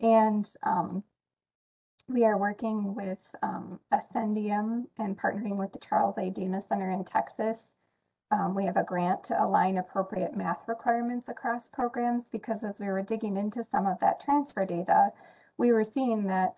Speaker 3: And we are working with Ascendium and partnering with the Charles A. Dana Center in Texas. We have a grant to align appropriate math requirements across programs, because as we were digging into some of that transfer data, we were seeing that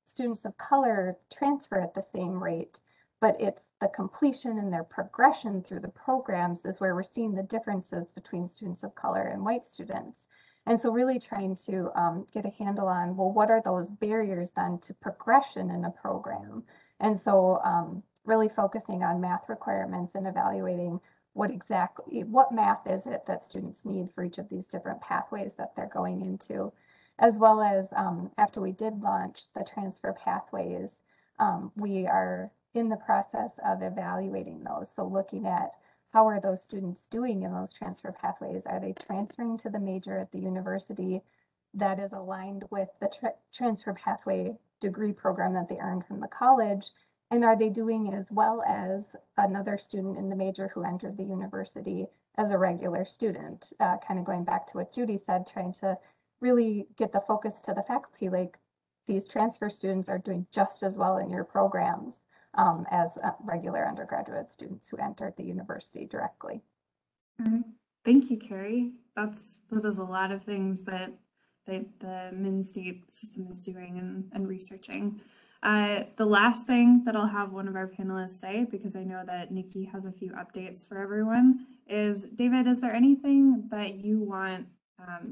Speaker 3: students of color transfer at the same rate, but it's the completion and their progression through the programs is where we're seeing the differences between students of color and white students. And so really trying to get a handle on, well, what are those barriers then to progression in a program? And so really focusing on math requirements and evaluating what math is it that students need for each of these different pathways that they're going into, as well as after we did launch the transfer pathways, we are in the process of evaluating those. So looking at how are those students doing in those transfer pathways? Are they transferring to the major at the university that is aligned with the transfer pathway degree program that they earned from the college? And are they doing as well as another student in the major who entered the university as a regular student? Kind of going back to what Judy said, trying to really get the focus to the faculty, like these transfer students are doing just as well in your programs as regular undergraduate students who entered the university directly.
Speaker 2: All right. Thank you, Carrie. That is a lot of things that the Min State system is doing and researching. The last thing that I'll have one of our panelists say, because I know that Nikki has a few updates for everyone, is David, is there anything that you want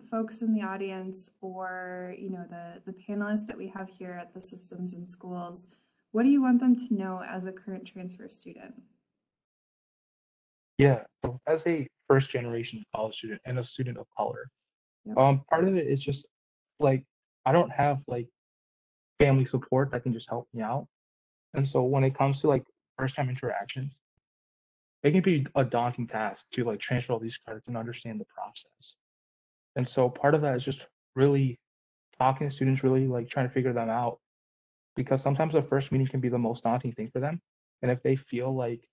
Speaker 2: folks in the audience or the panelists that we have here at the Systems and Schools, what do you want them to know as a current transfer student?
Speaker 6: Yeah, so as a first generation college student and a student of color,
Speaker 2: Yep.
Speaker 6: part of it is just like I don't have like family support that can just help me out. And so when it comes to like first time interactions, it can be a daunting task to like transfer all these credits and understand the process. And so part of that is just really talking to students, really like trying to figure them out, because sometimes the first meeting can be the most daunting thing for them. And if they feel like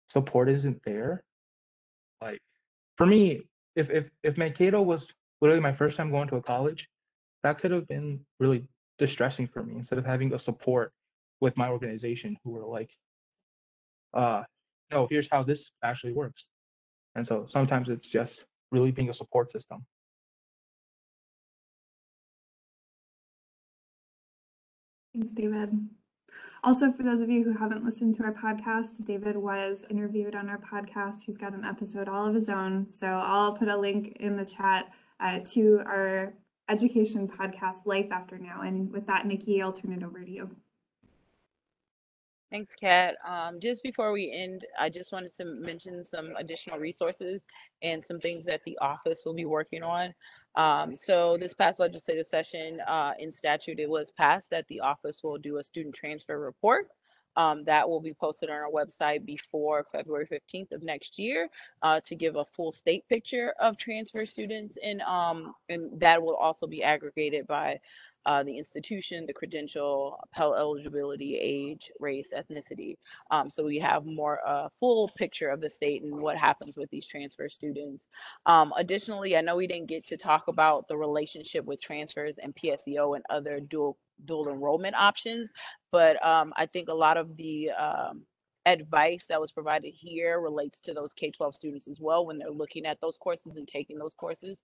Speaker 6: support isn't there, like for me, if Mankato was literally my first time going to a college, that could have been really distressing for me, instead of having a support with my organization who were like, no, here's how this actually works. And so sometimes it's just really being a support system.
Speaker 2: Thanks, David. Also, for those of you who haven't listened to our podcast, David was interviewed on our podcast. He's got an episode all of his own. So I'll put a link in the chat to our education podcast, Life After Now. And with that, Nikki, I'll turn it over to you.
Speaker 1: Thanks, Kat. Just before we end, I just wanted to mention some additional resources and some things that the office will be working on. So this past legislative session, in statute, it was passed that the office will do a student transfer report. That will be posted on our website before February 15th of next year to give a full state picture of transfer students, and that will also be aggregated by the institution, the credential, Pell eligibility, age, race, ethnicity. So we have more full picture of the state and what happens with these transfer students. Additionally, I know we didn't get to talk about the relationship with transfers and PSEO and other dual enrollment options, but I think a lot of the advice that was provided here relates to those K-12 students as well when they're looking at those courses and taking those courses,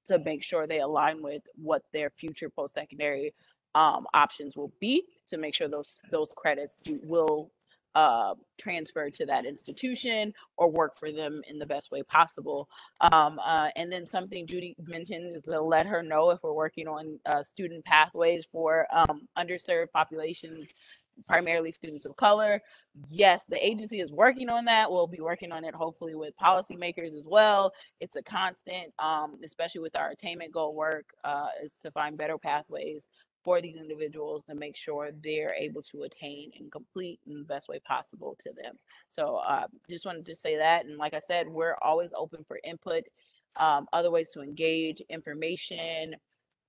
Speaker 1: to make sure they align with what their future post-secondary options will be, to make sure those credits will transfer to that institution or work for them in the best way possible. And then something Judy mentioned is to let her know if we're working on student pathways for underserved populations, primarily students of color. Yes, the agency is working on that. We'll be working on it hopefully with policymakers as well. It's a constant, especially with our attainment goal work, is to find better pathways for these individuals to make sure they're able to attain and complete in the best way possible to them. So just wanted to say that. And like I said, we're always open for input, other ways to engage, information,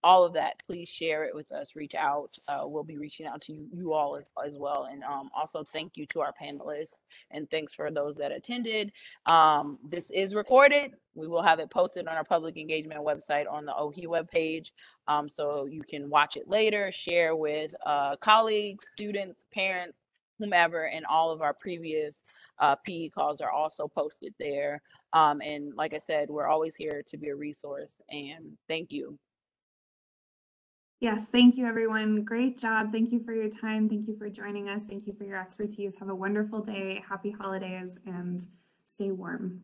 Speaker 1: all of that. Please share it with us, reach out. We'll be reaching out to you all as well. And also thank you to our panelists, and thanks for those that attended. This is recorded. We will have it posted on our public engagement website on the OHE webpage, so you can watch it later, share with colleagues, students, parents, whomever, and all of our previous PE calls are also posted there. And like I said, we're always here to be a resource, and thank you.
Speaker 2: Yes, thank you, everyone. Great job. Thank you for your time. Thank you for joining us. Thank you for your expertise. Have a wonderful day. Happy holidays and stay warm.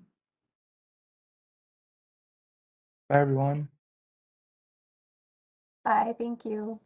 Speaker 6: Bye, everyone.
Speaker 3: Bye, thank you.